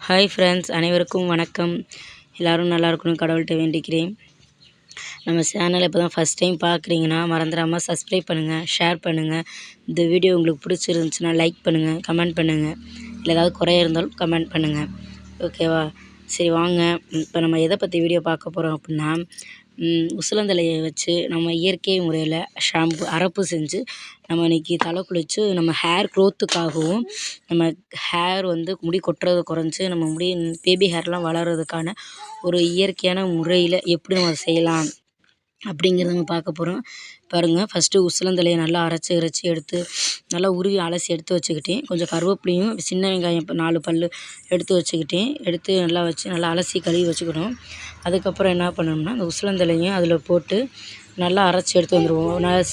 Hi friends, அனைவருக்கும் வணக்கம். எல்லோரும் நல்லா இருக்கணும் கடவுள்கிட்ட வேண்டிக்கிறேன். நம்ம சேனலை இப்போ தான் ஃபஸ்ட் டைம் பார்க்குறீங்கன்னா மறந்துடாமல் சப்ஸ்கிரைப் பண்ணுங்கள், ஷேர் பண்ணுங்கள். இந்த வீடியோ உங்களுக்கு பிடிச்சிருந்துச்சுன்னா லைக் பண்ணுங்கள், கமெண்ட் பண்ணுங்கள். இல்லை ஏதாவது குறை இருந்தாலும் கமெண்ட் பண்ணுங்கள். ஓகேவா? சரி வாங்க, இப்போ நம்ம எதை பற்றி வீடியோ பார்க்க போகிறோம் அப்படின்னா, உசிலந்தலையை வச்சு நம்ம இயற்கை முறையில் ஷாம்பு அரப்பு செஞ்சு நம்ம இன்றைக்கி தலை குளித்து நம்ம ஹேர் க்ரோத்துக்காகவும் நம்ம ஹேர் முடி கொட்டுறது குறைஞ்சி நம்ம முடி பேபி ஹேர்லாம் வளர்கிறதுக்கான ஒரு இயற்கையான முறையில் எப்படி நம்ம செய்யலாம் அப்படிங்கிறத நம்ம பார்க்க போகிறோம். பாருங்கள், ஃபஸ்ட்டு உசிலந்தலையை நல்லா அரைச்சி எடுத்து நல்லா உருவி அலசி எடுத்து வச்சுக்கிட்டேன். கொஞ்சம் கருவேப்பிலையும் சின்ன வெங்காயம் 4 பல் எடுத்து வச்சுக்கிட்டேன். எடுத்து நல்லா வச்சு நல்லா அலசி கழுவி வச்சுக்கணும். அதுக்கப்புறம் என்ன பண்ணணும்னா அந்த உசிலந்தலையும் அதில் போட்டு நல்லா அரைச்சி எடுத்து வந்துடுவோம். நல்லா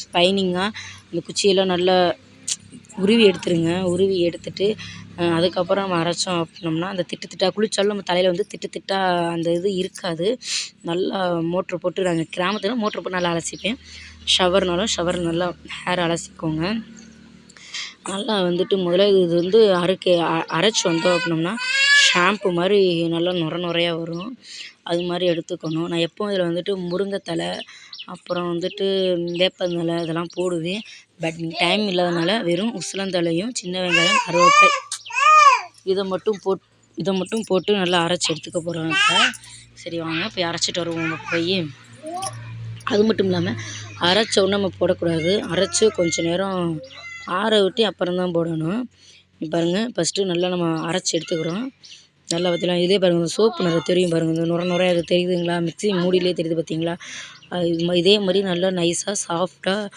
ஸ்பைனிங்காக அந்த குச்சியெல்லாம் நல்லா உருவி எடுத்துருங்க. உருவி எடுத்துட்டு அதுக்கப்புறம் நம்ம அரைச்சோம் அப்படின்னோம்னா அந்த திட்டாக குளித்தாலும் நம்ம தலையில் திட்டாக அந்த இது இருக்காது. நல்லா மோட்ரு போட்டு நாங்கள் கிராமத்தில் மோட்ரு போட்டு நல்லா அலசிப்பேன். ஷவர் நல்லா ஹேர் அலசிக்கோங்க. நல்லா முதல்ல இது அரைச்சி வந்தோம் அப்படின்னோம்னா ஷாம்பு மாதிரி நல்லா நுரையாக வரும். அது மாதிரி எடுத்துக்கணும். நான் எப்போவும் இதில் முருங்கைத்தலை அப்புறம் வேப்பந்தழை இதெல்லாம் போடுவேன். பட் டைம் இல்லாதனால வெறும் உசிலந்தலையும் சின்ன வெங்காயம் கருவேப்பிலை இதை மட்டும் போட்டு நல்லா அரைச்சி எடுத்துக்க போகிறோம். இப்போ சரி வாங்க போய் அரைச்சிட்டு வருவோம். போய் அது மட்டும் இல்லாமல் அரைச்ச உடனே நம்ம போடக்கூடாது. அரைச்சி கொஞ்சம் நேரம் ஆற விட்டு அப்புறம் தான் போடணும். பாருங்கள், ஃபஸ்ட்டு நல்லா நம்ம அரைச்சி எடுத்துக்கிறோம். நல்லா பார்த்தீங்களா, இதே பாருங்கள் சோப்பு நிறம் தெரியும் பாருங்கள், இந்த நுரை அது தெரியுதுங்களா, மிக்ஸி மூடியிலே தெரியுது பார்த்தீங்களா. இதே மாதிரி நல்லா நைஸாக சாஃப்டாக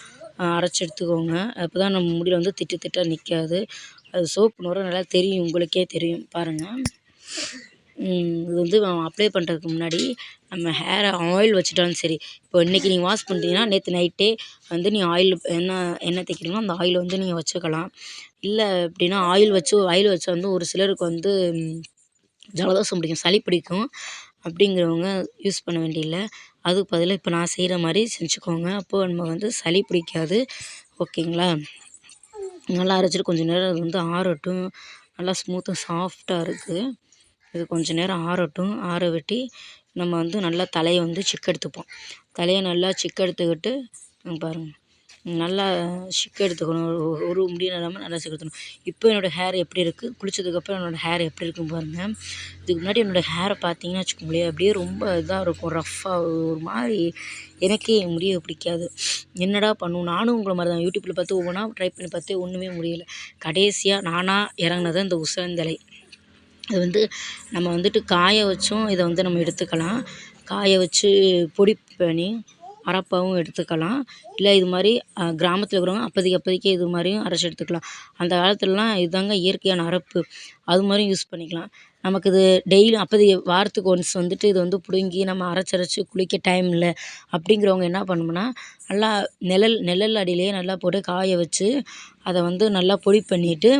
அரைச்சி எடுத்துக்கோங்க. அப்போ தான் நம்ம முடியில் திட்டாக நிற்காது. அது சோப்பு நுரை நல்லா தெரியும், உங்களுக்கே தெரியும் பாருங்கள். இது அப்ளை பண்ணுறதுக்கு முன்னாடி நம்ம ஹேரை ஆயில் வச்சுட்டாலும் சரி. இப்போ இன்றைக்கி நீங்கள் வாஷ் பண்ணுறீங்கன்னா நேற்று நைட்டே நீ ஆயில் எண்ணெய் தேய்க்கிறீங்களோ அந்த ஆயில் நீங்கள் வச்சுக்கலாம். இல்லை அப்படின்னா ஆயில் வச்சா ஒரு சிலருக்கு ஜலதோஷம் பிடிக்கும், சளி பிடிக்கும். அப்படிங்கிறவங்க யூஸ் பண்ண வேண்டியதில்லை. அதுக்கு பதிலாக இப்போ நான் செய்கிற மாதிரி செஞ்சுக்கோங்க. அப்போது நம்ம சளி பிடிக்காது. ஓகேங்களா? நல்லா அரைச்சிட்டு கொஞ்சம் நேரம் அது ஆறட்டும். நல்லா ஸ்மூத்தாக சாஃப்டாக இருக்குது. இது கொஞ்சம் நேரம் ஆறட்டும். ஆற விட்டு நம்ம நல்லா தலையை சிக்கு தலையை நல்லா சிக்கு எடுத்துக்கிட்டு பாருங்கள், நல்லா சிக்கு எடுத்துக்கணும். ஒரு முடியும் இல்லாமல் நல்லா சிக்கு எடுத்துக்கணும். இப்போ என்னோடய ஹேர் எப்படி இருக்குது, குளித்ததுக்கப்புறம் என்னோடய ஹேர் எப்படி இருக்குன்னு பாருங்கள். இதுக்கு முன்னாடி என்னோடய ஹேரை பார்த்தீங்கன்னா வச்சுக்கோங்களேன், அப்படியே ரொம்ப இதாக இருக்கும், ரஃப்பாக ஒரு மாதிரி. எனக்கே என் முடியை பிடிக்காது. என்னடா பண்ணும், நானும் உங்களை மாதிரி தான் யூடியூப்பில் பார்த்து ஒவ்வொன்றா ட்ரை பண்ணி பார்த்தே ஒன்றுமே முடியலை. கடைசியாக நானாக இறங்கினது இந்த உசிலந்தலை. இது நம்ம காய வச்சும் இதை நம்ம எடுத்துக்கலாம். காய வச்சு பொடி பண்ணி அரப்பாகவும் எடுத்துக்கலாம். இல்லை இது மாதிரி கிராமத்தில் இருக்கிறவங்க அப்போதைக்கு இது மாதிரியும் அரைச்சி எடுத்துக்கலாம். அந்த காலத்துலலாம் இதுதாங்க இயற்கையான அரப்பு. அது மாதிரியும் யூஸ் பண்ணிக்கலாம். நமக்கு இது டெய்லியும் வாரத்துக்கு ஒன்ஸ் இது பிடுங்கி நம்ம அரைச்சி குளிக்க டைம் இல்லை அப்படிங்கிறவங்க என்ன பண்ணணும்னா நல்லா நிழல் அடியிலேயே நல்லா போட்டு காய வச்சு அதை நல்லா பொடி பண்ணிவிட்டு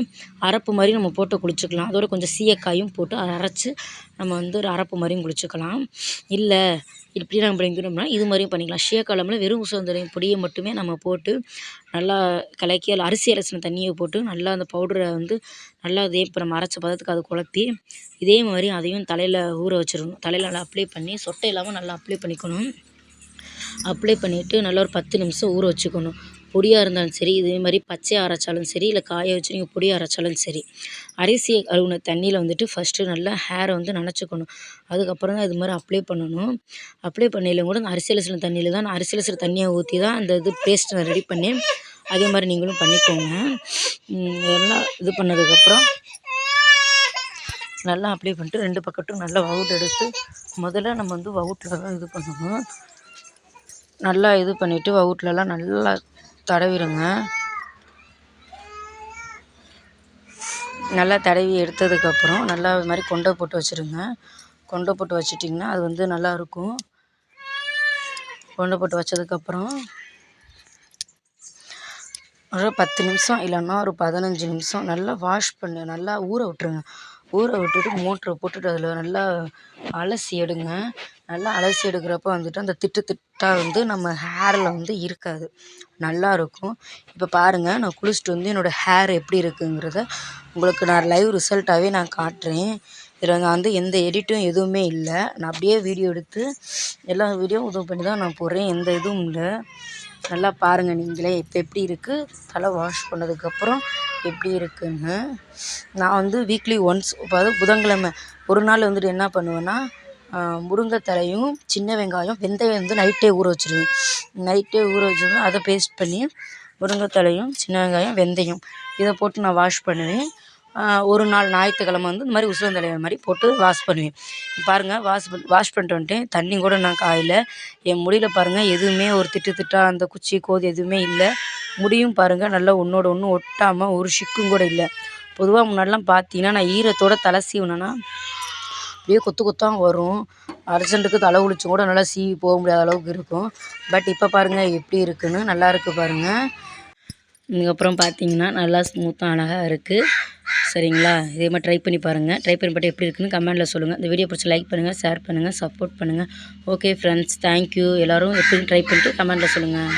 அரப்பு மாதிரி நம்ம போட்டு குளிச்சுக்கலாம். அதோட கொஞ்சம் சீயக்காயும் போட்டு அதை அரைச்சி நம்ம ஒரு அரப்பு மாதிரியும் குளிச்சுக்கலாம். இல்லை இப்படி நம்ம பண்ணிக்கணும்னா இது மாதிரியும் பண்ணிக்கலாம். சீயக்காய் வெறும் உசிலந்தலையும் பொடியை மட்டுமே நம்ம போட்டு நல்லா கலக்கி அதில் அரிசி அலசின தண்ணியை போட்டு நல்லா அந்த பவுடரை நல்லா இதே இப்போ நம்ம அரைச்ச பதத்துக்கு அதை குழப்பி இதே மாதிரி அதையும் தலையில் ஊற வச்சிடணும். தலையில் நல்லா அப்ளை பண்ணி சொட்டை இல்லாமல் நல்லா அப்ளை பண்ணிக்கணும். அப்ளை பண்ணிவிட்டு நல்லா ஒரு 10 நிமிஷம் ஊற வச்சுக்கணும். பொடியாக இருந்தாலும் சரி, இதே மாதிரி பச்சையாக அரைச்சாலும் சரி, இல்லை காய வச்சு நீங்கள் பொடியாக அரைச்சாலும் சரி. அரிசியை கழுவுன தண்ணியில் ஃபஸ்ட்டு நல்லா ஹேரை நனைச்சிக்கணும். அதுக்கப்புறம் தான் இது மாதிரி அப்ளை பண்ணணும். அப்ளை பண்ணையில கூட அந்த அரிசி அலசின தண்ணியில் தான், நான் அரிசி அலசுகிற தண்ணியை ஊற்றி தான் அந்த பேஸ்ட் நான் ரெடி பண்ணி அதே மாதிரி நீங்களும் பண்ணிக்கோங்க. எல்லாம் இது பண்ணதுக்கப்புறம் நல்லா அப்ளை பண்ணிட்டு 2 பக்கட்டும் நல்லா வவுட் எடுத்து முதல்ல நம்ம வவுட்டில் தான் இது பண்ணணும். நல்லா இது பண்ணிவிட்டு வவுட்லலாம் நல்லா தடவிடுங்க. நல்லா தடவி எடுத்ததுக்கப்புறம் நல்லா இது மாதிரி கொண்டை போட்டு வச்சுருங்க. கொண்டை போட்டு வச்சிட்டிங்கன்னா அது நல்லாயிருக்கும். கொண்டை போட்டு வச்சதுக்கப்புறம் ஒரு 10 நிமிஷம் இல்லைன்னா ஒரு 15 நிமிஷம் நல்லா வாஷ் பண்ணி நல்லா ஊற விட்டுருங்க. ஊற விட்டுட்டு மோட்டரை போட்டுட்டு அதில் நல்லா அலசி எடுங்க. நல்லா அலசி எடுக்கிறப்ப வந்துட்டு அந்த திட்டு திட்டாக வந்து நம்ம ஹேரில் வந்து இருக்காது, நல்லாயிருக்கும். இப்போ பாருங்கள், நான் குளிச்சுட்டு வந்து என்னோடய ஹேர் எப்படி இருக்குங்கிறத உங்களுக்கு நான் லைவ் ரிசல்ட்டாகவே நான் காட்டுறேன். இதில் நான் வந்து எந்த எடிட்டும் எதுவுமே இல்லை. நான் அப்படியே வீடியோ எடுத்து எல்லா வீடியோவும் இது பண்ணி தான் நான் போடுறேன். எந்த இதுவும் இல்லை. நல்லா பாருங்கள் நீங்களே இப்போ எப்படி இருக்குது, தலை வாஷ் பண்ணதுக்கப்புறம் எப்படி இருக்குன்னு. நான் வந்து வீக்லி ஒன்ஸ், அதாவது புதன்கிழமை ஒரு நாள் வந்துட்டு என்ன பண்ணுவேன்னா, முருங்கைத்தழையும் சின்ன வெங்காயம் வெந்தயம் வந்து நைட்டே ஊற வச்சுருவேன். நைட்டே ஊற வச்சுருவேன். அதை பேஸ்ட் பண்ணி முருங்கைத்தழையும் சின்ன வெங்காயம் வெந்தயம் இதை போட்டு நான் வாஷ் பண்ணுவேன். ஒரு நாள் ஞாயிற்றுக்கிழமை வந்து இந்த மாதிரி உசிலந்தலையை மாதிரி போட்டு வாஷ் பண்ணுவேன். பாருங்கள், வாஷ் பண்ணிட்டு வந்துட்டேன். தண்ணி கூட நான் காயல. என் முடியில் பாருங்கள், எதுவுமே ஒரு திட்டாக அந்த குச்சி கோது எதுவுமே இல்லை. முடியும் பாருங்கள், நல்லா ஒன்றோட ஒன்று ஒட்டாமல் ஒரு ஷிக்கும் கூட இல்லை. பொதுவாக முன்னாடிலாம் பார்த்தீங்கன்னா நான் ஈரத்தோட தலை சீவுனேன்னா அப்படியே கொத்து கொத்தாக வரும். அர்ஜென்ட்டுக்கு தலை குளிச்சு கூட நல்லா சீவி போக முடியாத அளவுக்கு இருக்கும். பட் இப்போ பாருங்கள் எப்படி இருக்குன்னு, நல்லா இருக்குது பாருங்கள். இதுக்கப்புறம் பார்த்தீங்கன்னா நல்லா ஸ்மூத்தாக அழகாக இருக்குது. சரிங்களா? இதே மாதிரி ட்ரை பண்ணி பாருங்கள். ட்ரை பண்ணி பார்த்து எப்படி இருக்குன்னு கமெண்ட்டில் சொல்லுங்கள். இந்த வீடியோ பிடிச்சி லைக் பண்ணுங்கள், ஷேர் பண்ணுங்கள், சப்போர்ட் பண்ணுங்கள். Okay friends, thank you. எல்லோரும் எப்படின்னு ட்ரை பண்ணிட்டு கமெண்ட்டில் சொல்லுங்கள்.